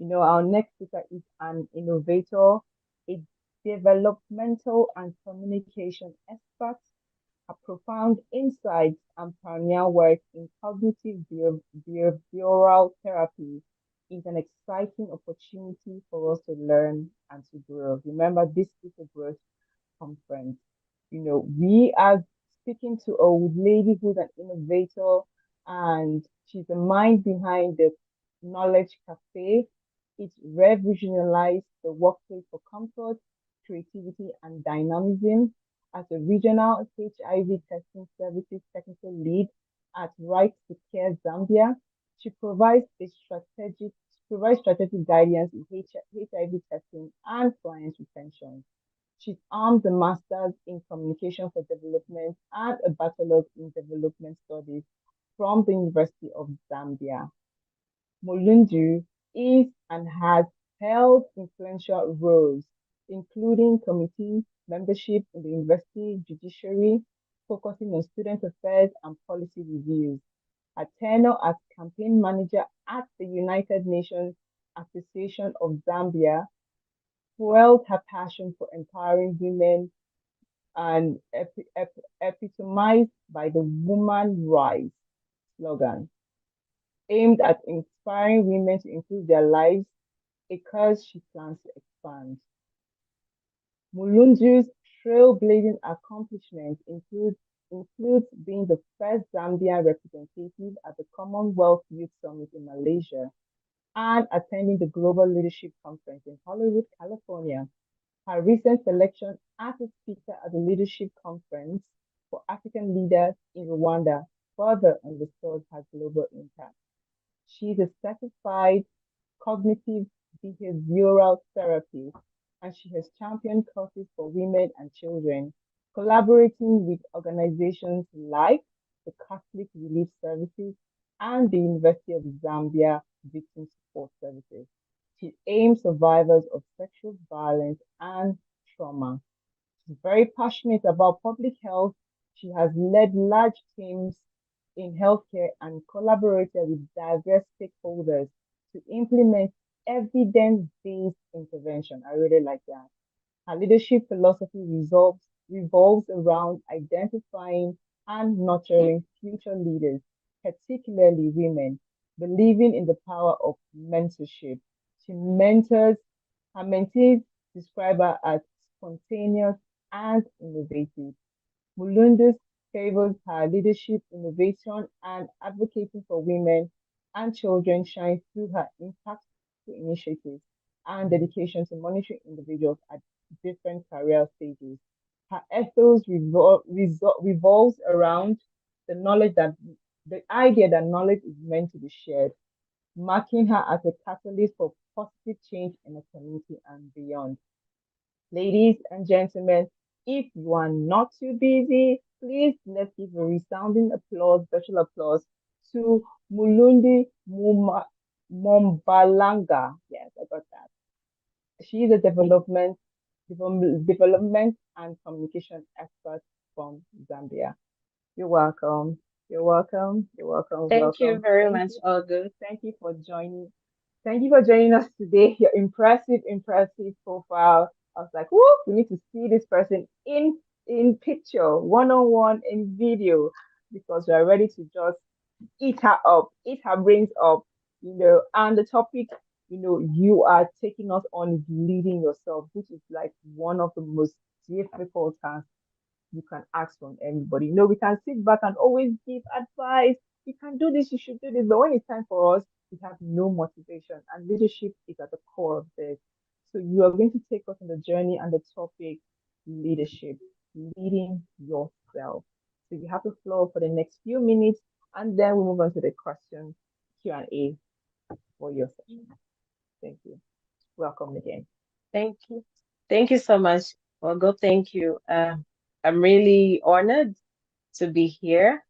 Our next speaker is an innovator, a developmental and communication expert. Her profound insights and pioneer work in cognitive behavioral therapy is an exciting opportunity for us to learn and to grow. Remember, this is a growth conference. We are speaking to a lady who's an innovator, and she's the mind behind the Knowledge Cafe. It revolutionized the workplace for comfort, creativity, and dynamism. As a regional HIV testing services technical lead at Right to Care Zambia, she provides strategic guidance in HIV testing and client retention. She's armed a master's in communication for development and a bachelor's in development studies from the University of Zambia. Mulundu is and has held influential roles, including committee membership in the university judiciary, focusing on student affairs and policy reviews. Her tenure as campaign manager at the United Nations Association of Zambia fueled her passion for empowering women and epitomized by the Woman Rise slogan, aimed at inspiring women to improve their lives, a cause she plans to expand. Mulundu's trailblazing accomplishments includes being the first Zambian representative at the Commonwealth Youth Summit in Malaysia and attending the Global Leadership Conference in Hollywood, California. Her recent selection as a speaker at the Leadership Conference for African Leaders in Rwanda further underscores her global impact. She is a certified cognitive behavioral therapist, and she has championed causes for women and children, collaborating with organizations like the Catholic Relief Services and the University of Zambia Victim Support Services. She aims survivors of sexual violence and trauma. She's very passionate about public health. She has led large teams in healthcare and collaborated with diverse stakeholders to implement evidence-based intervention. I really like that. Her leadership philosophy revolves around identifying and nurturing future leaders, particularly women, believing in the power of mentorship. She mentors her mentees, describe her as spontaneous and innovative. Mulundus favors her leadership, innovation, and advocating for women and children shines through her impactful initiatives and dedication to monitoring individuals at different career stages. Her ethos revolves around the knowledge that the idea that knowledge is meant to be shared, marking her as a catalyst for positive change in the community and beyond. Ladies and gentlemen, if you are not too busy, please let's give a resounding applause, virtual applause to Mulundi Mumbalanga. Yes, I got that. She is a development and communication expert from Zambia. You're welcome. You're welcome. You're welcome. Thank you Welcome. very much, August. Thank you for joining. Thank you for joining us today. Your impressive profile. I was like, whoo, we need to see this person in picture, one on one in video, because we are ready to just eat her up, eat her brains up, And the topic, you are taking us on is leading yourself, which is like one of the most difficult tasks you can ask from anybody. We can sit back and always give advice. You can do this, you should do this. But when it's time for us, we have no motivation. And leadership is at the core of this. So you are going to take us on the journey and the topic leadership, leading yourself. So you have the floor for the next few minutes, and then we move on to the question Q&A for your session. Thank you. Welcome again. Thank you. Thank you so much, August. Thank you. I'm really honored to be here.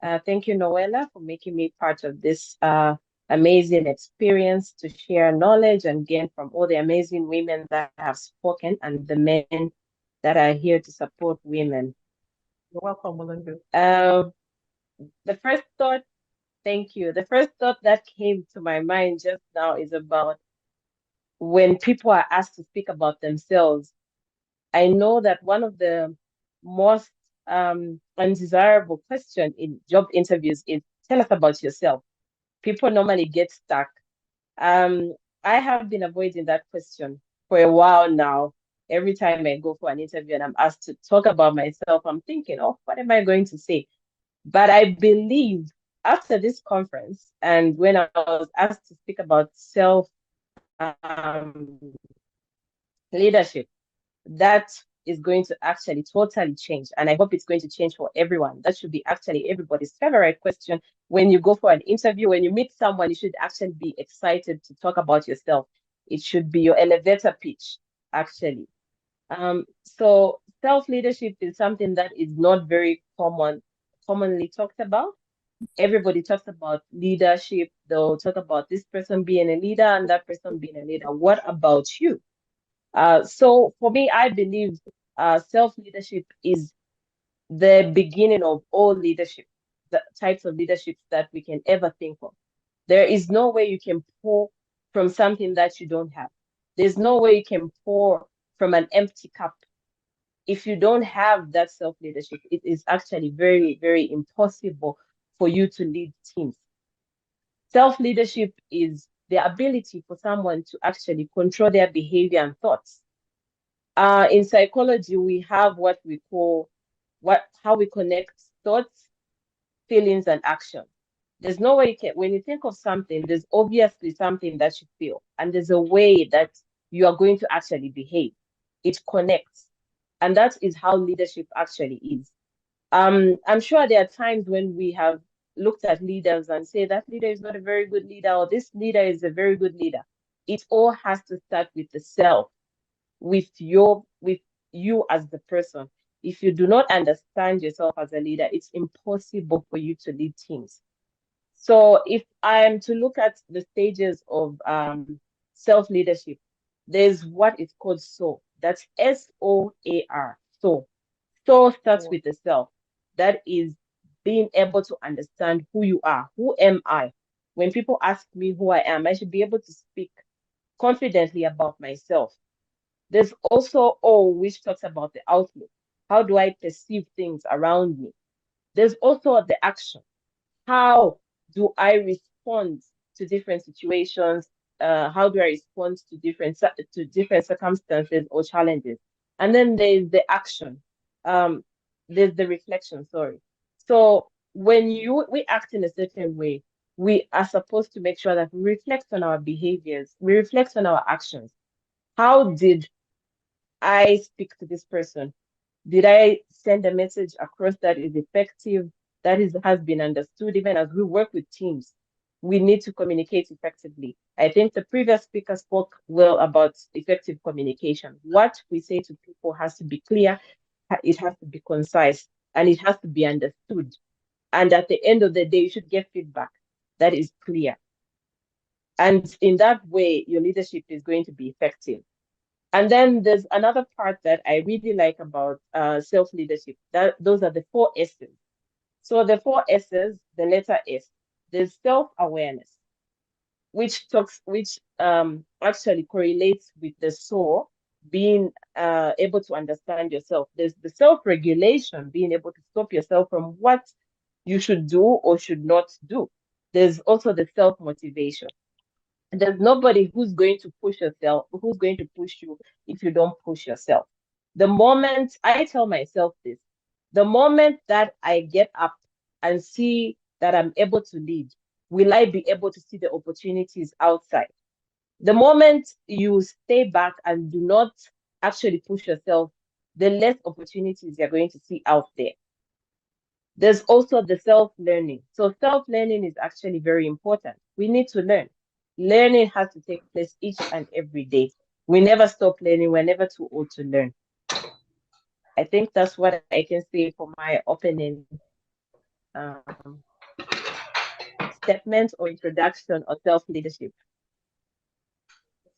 Thank you, Noella, for making me part of this amazing experience to share knowledge and gain from all the amazing women that have spoken and the men that are here to support women. You're welcome, Mulundu. The first thought, thank you. The first thought that came to my mind just now is about when people are asked to speak about themselves, I know that one of the most undesirable question in job interviews is tell us about yourself. People normally get stuck. Um, I have been avoiding that question for a while now. Every time I go for an interview and I'm asked to talk about myself, I'm thinking, oh, what am I going to say? But I believe after this conference and when I was asked to speak about self leadership, that is going to actually totally change. And I hope it's going to change for everyone. That should be actually everybody's favorite question. When you go for an interview, when you meet someone, you should actually be excited to talk about yourself. It should be your elevator pitch, actually. So self-leadership is something that is not very commonly talked about. Everybody talks about leadership. They'll talk about this person being a leader and that person being a leader. What about you? So for me, I believe self-leadership is the beginning of all leadership, the types of leaderships that we can ever think of. There is no way you can pour from something that you don't have. There's no way you can pour from an empty cup. If you don't have that self-leadership, it is actually very, very impossible for you to lead teams. Self-leadership is the ability for someone to actually control their behavior and thoughts. In psychology, we have what we call how we connect thoughts, feelings, and action. There's no way you can, when you think of something, there's obviously something that you feel, and there's a way that you are going to actually behave. It connects, and that is how leadership actually is. I'm sure there are times when we have looked at leaders and say that leader is not a very good leader, or this leader is a very good leader. It all has to start with the self, with you as the person. If you do not understand yourself as a leader, it's impossible for you to lead teams. So if I'm to look at the stages of self-leadership, there's what is called SOAR. That's SOAR. So starts So, with the self. That is being able to understand who you are. Who am I? When people ask me who I am, I should be able to speak confidently about myself. There's also O, which talks about the outlook. How do I perceive things around me? There's also the action. How do I respond to different situations? How do I respond to different circumstances or challenges? And then there's the action. Um, there's the reflection. Sorry. So when we act in a certain way, we are supposed to make sure that we reflect on our behaviors, we reflect on our actions. How did I speak to this person? Did I send a message across that is effective, has been understood? Even as we work with teams, we need to communicate effectively. I think the previous speaker spoke well about effective communication. What we say to people has to be clear, it has to be concise, and it has to be understood. And at the end of the day, you should get feedback that is clear. And in that way, your leadership is going to be effective. And then there's another part that I really like about self-leadership. That those are the four S's. So the four S's, the letter S, there's self-awareness, which actually correlates with the soul, being able to understand yourself. There's the self-regulation, being able to stop yourself from what you should do or should not do. There's also the self-motivation. There's nobody who's going to push you if you don't push yourself. The moment I tell myself this, the moment that I get up and see that I'm able to lead, will I be able to see the opportunities outside? The moment you stay back and do not actually push yourself, the less opportunities you're going to see out there. There's also the self-learning. So self-learning is actually very important. We need to learn. Learning has to take place each and every day. We never stop learning. We're never too old to learn. I think that's what I can say for my opening um, statement or introduction of self-leadership.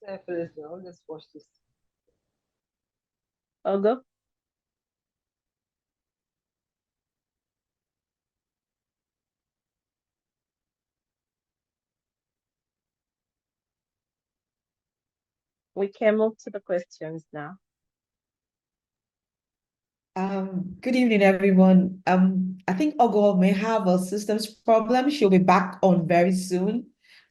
definitely, let's watch this. Ogo? We can move to the questions now. Good evening, everyone. I think Ogo may have a systems problem. She'll be back on very soon.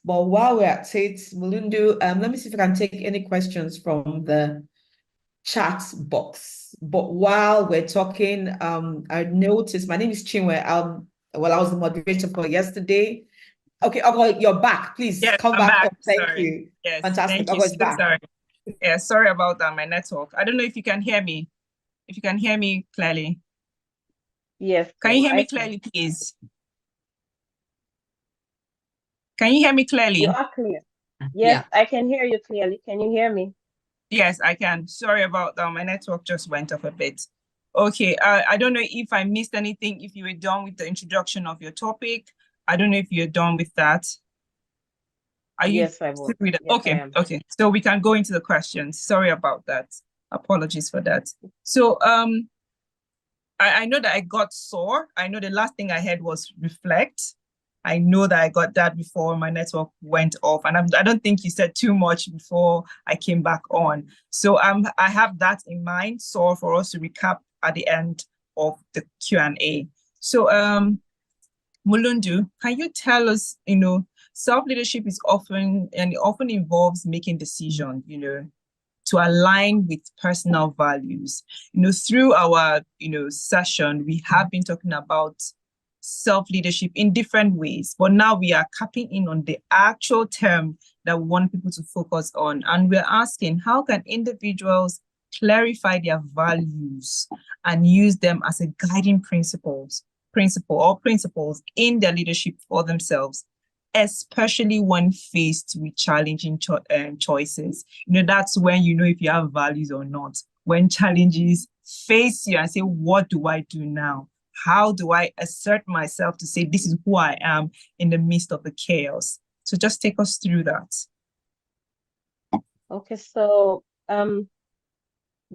But while we're at it, Mulundu, let me see if I can take any questions from the chat box. But while we're talking, I noticed my name is Chinwe. Well, I was the moderator for yesterday. Okay, Ogo, you're back. Please Yes, come I'm back back. on. Thank Sorry. you. Yes, Fantastic. thank you. Ogo is So back. sorry. Yeah, sorry about my network. I don't know if you can hear me. If you can hear me clearly. Yes, Can yes, you hear me I can. clearly, please? Can you hear me You clearly? are clear. Yeah. Yes, I can hear you clearly. Can you hear me? Yes, I can. Sorry about that. My network just went off a bit. Okay, I don't know if I missed anything, if you were done with the introduction of your topic. I don't know if you're done with that. Are you Yes, I was. with it? Yes, I Okay, am. okay. So we can go into the questions. Sorry about that. Apologies for that. So I know that I got sore. I know the last thing I had was reflect. I know that I got that before my network went off, and I don't think you said too much before I came back on. So I have that in mind. So for us to recap at the end of the Q&A. So Mulundu, can you tell us, self-leadership is often, and it often involves making decisions, to align with personal values. Through our, session, we have been talking about self-leadership in different ways, but now we are capping in on the actual term that we want people to focus on. And we're asking, how can individuals clarify their values and use them as a guiding principles in their leadership for themselves, especially when faced with challenging choices. That's when you know if you have values or not. When challenges face you and say, what do I do now? How do I assert myself to say this is who I am in the midst of the chaos? So just take us through that. Okay, so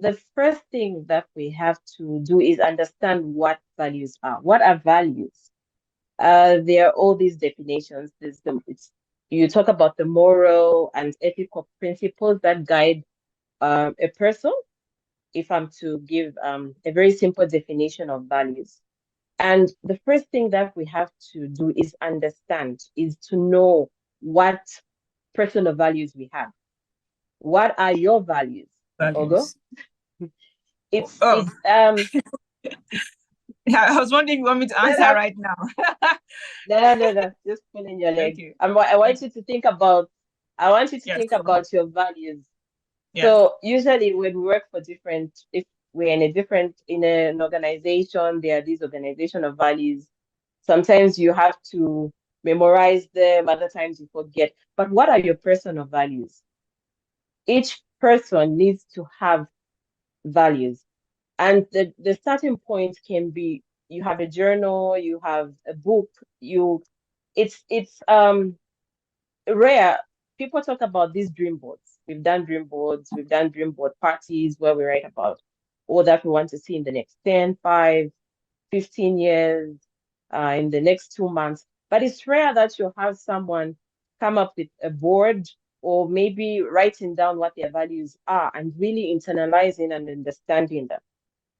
the first thing that we have to do is understand what values are. What are values? There are all these definitions. You talk about the moral and ethical principles that guide a person. If I'm to give a very simple definition of values. And the first thing that we have to do is understand, is to know what personal values we have. What are your values, Ogo? Values. It's Oh, it's yeah, I was wondering if you want me to answer have, right now. no, just pulling your leg. Okay. I want you to think about Yes, go on. your values. Yes, So usually when we work for if we're in an organization, there are these organizational values. Sometimes you have to memorize them, other times you forget. But what are your personal values? Each person needs to have values. And the starting point can be you have a journal, you have a book, it's rare. People talk about these dream boards. We've done dream board parties where we write about all that we want to see in the next 10, 5, 15 years, in the next 2 months. But it's rare that you'll have someone come up with a board or maybe writing down what their values are and really internalizing and understanding them.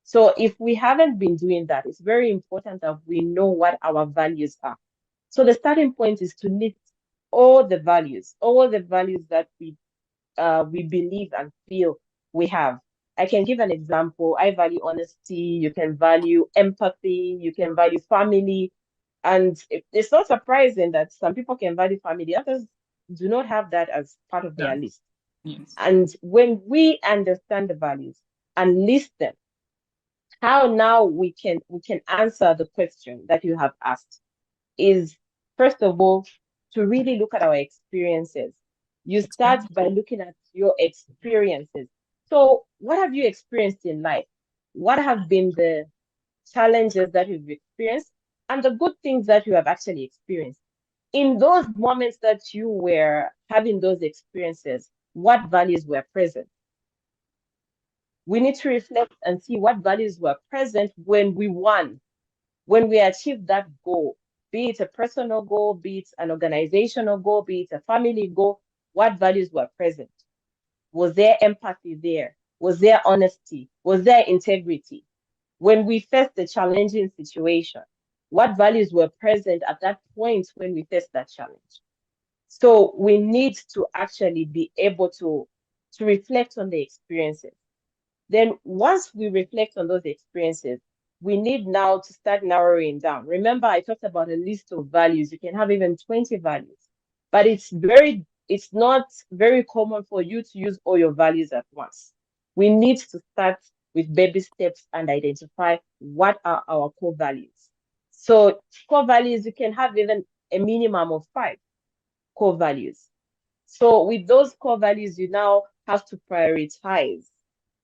So if we haven't been doing that, it's very important that we know what our values are. So the starting point is to list all the values that we believe and feel we have. I can give an example. I value honesty. You can value empathy. You can value family. And it's not surprising that some people can value family. Others do not have that as part of their done. list. Yes. And when we understand the values and list them, how now we can answer the question that you have asked is, first of all, to really look at our experiences. You start Experience. by looking at your experiences. So what have you experienced in life? What have been the challenges that you've experienced and the good things that you have actually experienced? In those moments that you were having those experiences, what values were present? We need to reflect and see what values were present when we won, when we achieved that goal, be it a personal goal, be it an organizational goal, be it a family goal, what values were present? Was there empathy there? Was there honesty? Was there integrity? When we faced the challenging situation, what values were present at that point when we faced that challenge? So we need to actually be able to reflect on the experiences. Then once we reflect on those experiences, we need now to start narrowing down. Remember, I talked about a list of values. You can have even 20 values, but it's not very common for you to use all your values at once. We need to start with baby steps and identify what are our core values. So core values, you can have even a minimum of 5 core values. So with those core values, you now have to prioritize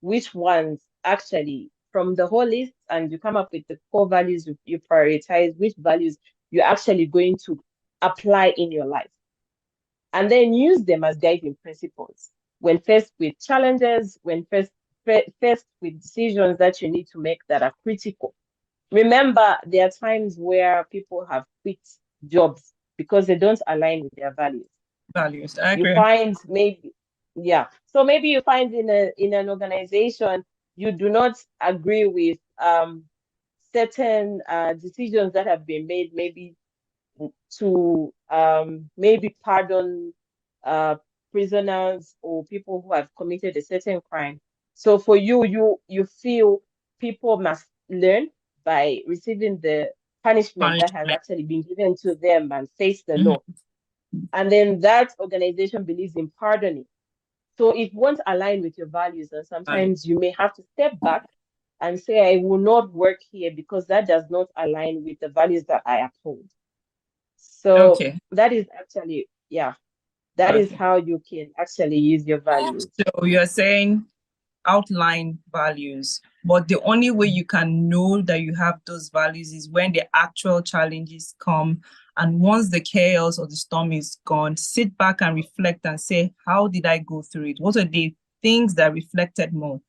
which ones actually from the whole list, and you come up with the core values. You prioritize which values you're actually going to apply in your life, and then use them as guiding principles when faced with challenges, when faced with decisions that you need to make that are critical. Remember, there are times where people have quit jobs because they don't align with their values. Values. I You agree. find maybe, yeah. So maybe you find in an organization you do not agree with certain decisions that have been made, maybe to maybe pardon uh, prisoners or people who have committed a certain crime. So for you feel people must learn by receiving the punishment that has Punishment. actually been given to them and face the Mhm. law. And then that organization believes in pardoning. So it won't align with your values. And sometimes you may have to step back and say, I will not work here because that does not align with the values that I uphold. So Okay. that is actually, yeah, that is Okay. how you can actually use your values. So you're saying outline values, but the only way you can know that you have those values is when the actual challenges come. And once the chaos or the storm is gone, sit back and reflect and say, how did I go through it? What are the things that reflected more?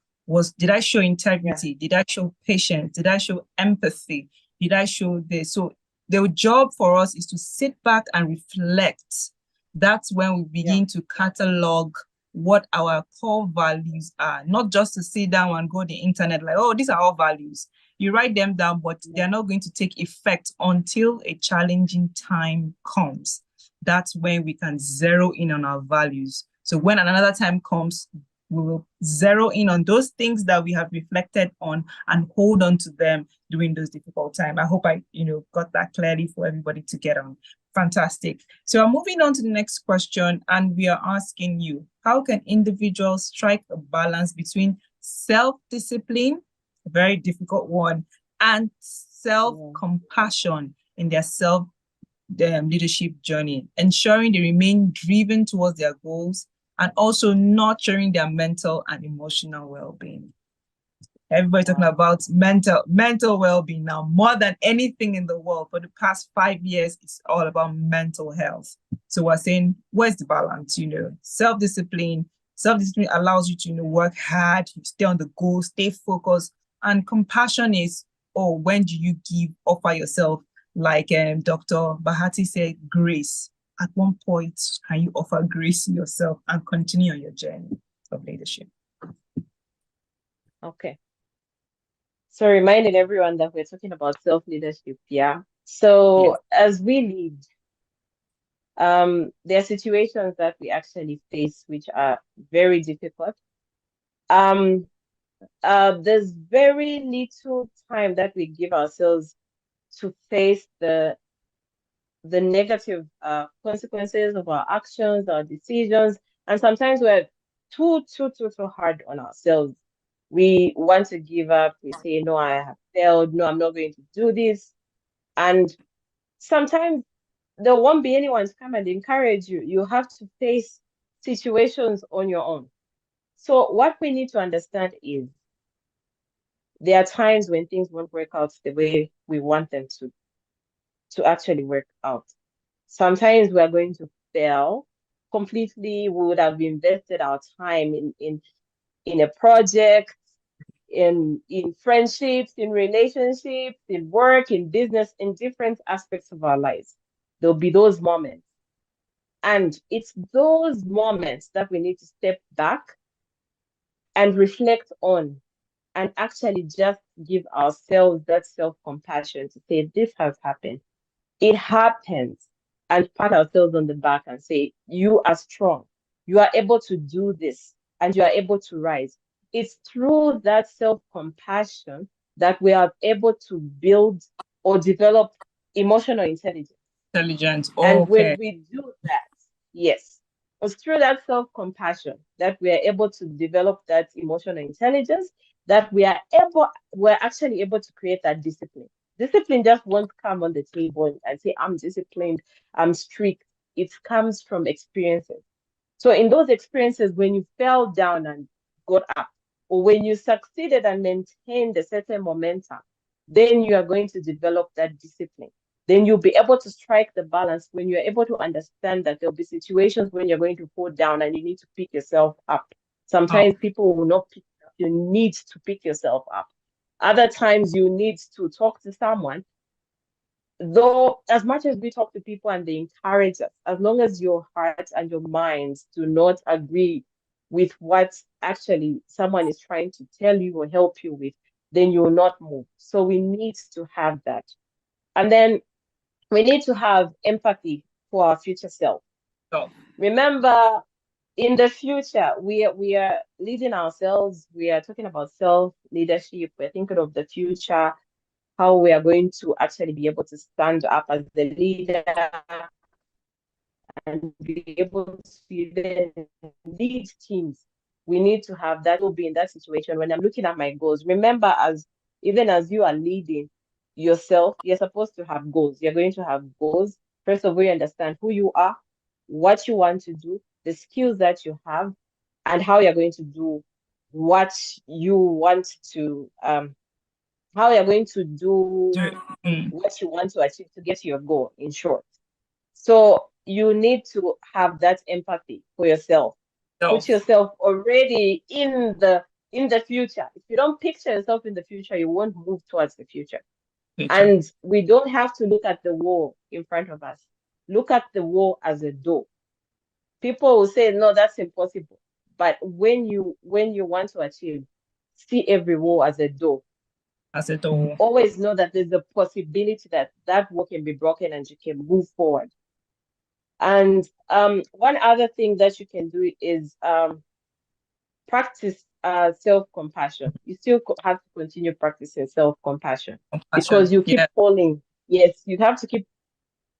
Did I show Yeah. integrity? Did I show patience? Did I show empathy? Did I show this? So the job for us is to sit back and reflect. That's when we Yeah. begin to catalog what our core values are, not just to sit down and go on the internet like, oh, these are our values. You write them down, but Yeah. they're not going to take effect until a challenging time comes. That's when we can zero in on our values. So when another time comes, we will zero in on those things that we have reflected on and hold on to them during those difficult times. I hope I, got that clearly for everybody to get on. Fantastic. So I'm moving on to the next question, and we are asking you, how can individuals strike a balance between self-discipline, a very difficult one, and self-compassion in their leadership journey, ensuring they remain driven towards their goals and also nurturing their mental and emotional well-being? Everybody talking about mental well-being now, more than anything in the world. For the past 5 years, it's all about mental health. So we're saying, where's the balance? Self-discipline. Self-discipline allows you to work hard, you stay on the goal, stay focused. And compassion is, when do you offer yourself? Like Dr. Bahati said, grace. At one point, can you offer grace to yourself and continue on your journey of leadership? Okay. So reminding everyone that we're talking about self-leadership, yeah. So as we lead, there are situations that we actually face which are very difficult. There's very little time that we give ourselves to face the negative consequences of our actions, our decisions, and sometimes we're too hard on ourselves. We want to give up. We say, no, I have failed. No, I'm not going to do this. And sometimes there won't be anyone to come and encourage you. You have to face situations on your own. So what we need to understand is there are times when things won't work out the way we want them to actually work out. Sometimes we are going to fail completely. We would have invested our time in a project, in friendships, in relationships, in work, in business, in different aspects of our lives. There'll be those moments. And it's those moments that we need to step back and reflect on, and actually just give ourselves that self-compassion to say, this has happened. It happens. And pat ourselves on the back and say, you are strong. You are able to do this and you are able to rise. It's through that self-compassion that we are able to build or develop emotional intelligence. Intelligence. And Okay. when we do that, yes, it's through that self-compassion that we are able to develop that emotional intelligence, that we're actually able to create that discipline. Discipline just won't come on the table and say, I'm disciplined, I'm strict. It comes from experiences. So in those experiences, when you fell down and got up, or when you succeeded and maintained a certain momentum, then you are going to develop that discipline. Then you'll be able to strike the balance when you're able to understand that there'll be situations when you're going to fall down and you need to pick yourself up. Sometimes people will not pick you up. You need to pick yourself up. Other times you need to talk to someone. Though, as much as we talk to people and they encourage us, as long as your heart and your minds do not agree with what actually someone is trying to tell you or help you with, then you will not move. So we need to have that. And then we need to have empathy for our future self. So, Remember, in the future, we are leading ourselves. We are talking about self-leadership. We're thinking of the future, how we are going to actually be able to stand up as the leader and be able to then lead teams. We need to have that. Will be in that situation when I'm looking at my goals. Remember, even as you are leading yourself, you're supposed to have goals. You're going to have goals. First of all, you understand who you are, what you want to do, the skills that you have, and how you're going to do what you want to how you're going to do what you want to achieve to get to your goal, in short. So you need to have that empathy for yourself. Put yourself already in the future. If you don't picture yourself in the future, you won't move towards the future. And we don't have to look at the wall in front of us. Look at the wall as a door. People will say, no, that's impossible. But when you want to achieve, see every wall as a door. As a door. Always know that there's a possibility that that wall can be broken and you can move forward. And one other thing that you can do is practice self-compassion. You still have to continue practicing self-compassion because you keep falling. Yes, you have to keep,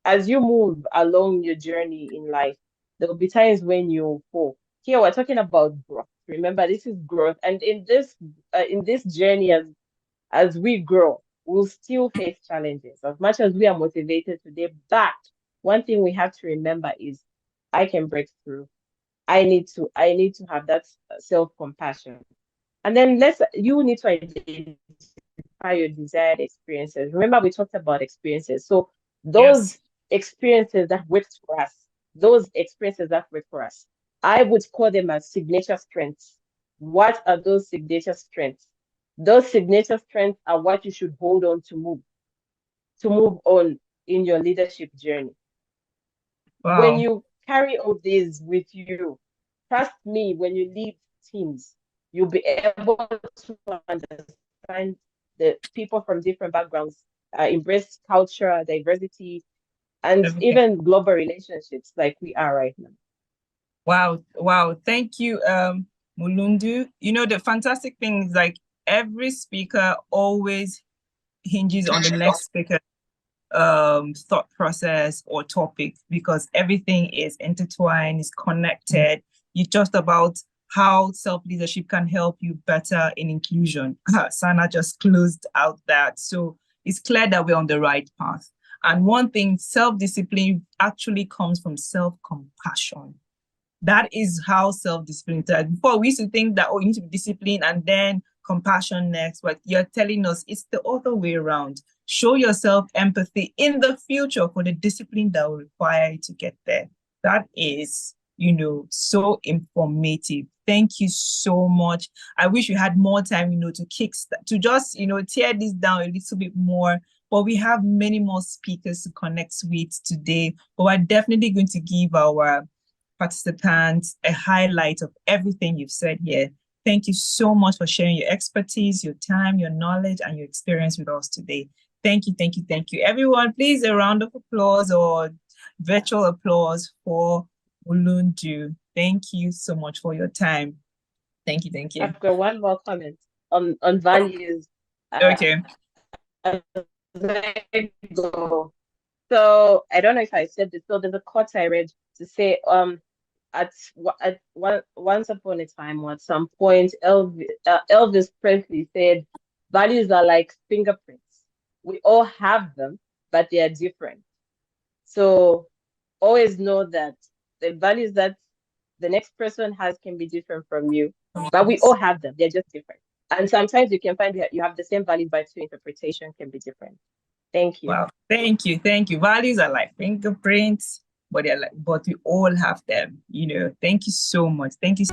as you move along your journey in life, there will be times when you fall. Here we're talking about growth. Remember, this is growth. And in this journey, as we grow, we'll still face challenges as much as we are motivated today. But one thing we have to remember is I can break through. I need to have that self-compassion. And then you need to identify your desired experiences. Remember, we talked about experiences. So those experiences that worked for us, I would call them as signature strengths. What are those signature strengths? Those signature strengths are what you should hold on to move on in your leadership journey. Wow. When you carry all these with you, trust me, when you lead teams, you'll be able to understand the people from different backgrounds, embrace culture, diversity, and even global relationships like we are right now. Wow. Thank you, Mulundu. You know, the fantastic thing is like every speaker always hinges on the next speaker thought process or topic, because everything is intertwined, is connected. You talked about how self-leadership can help you better in inclusion. Sana just closed out that. So it's clear that we're on the right path. And one thing, self-discipline actually comes from self-compassion. That is how self-discipline is. Before, we used to think that, oh, you need to be disciplined and then compassion next, but you're telling us it's the other way around. Show yourself empathy in the future for the discipline that will require you to get there. That is, so informative. Thank you so much. I wish we had more time, to kickstart, to just, tear this down a little bit more. But we have many more speakers to connect with today. But we're definitely going to give our participants a highlight of everything you've said here. Thank you so much for sharing your expertise, your time, your knowledge, and your experience with us today. Thank you, thank you, thank you. Everyone, please a round of applause or virtual applause for Mulundu. Thank you so much for your time. Thank you, thank you. I've got one more comment on values. Okay. As I go. So I don't know if I said this. So there's a quote I read to say, once upon a time or at some point, Elvis Presley said, values are like fingerprints. We all have them, but they are different. So always know that the values that the next person has can be different from you, but we all have them. They're just different. And sometimes you can find that you have the same values, but your interpretation can be different. Thank you. Wow. Thank you. Thank you. Values are like fingerprints, but we all have them. Thank you so much. Thank you.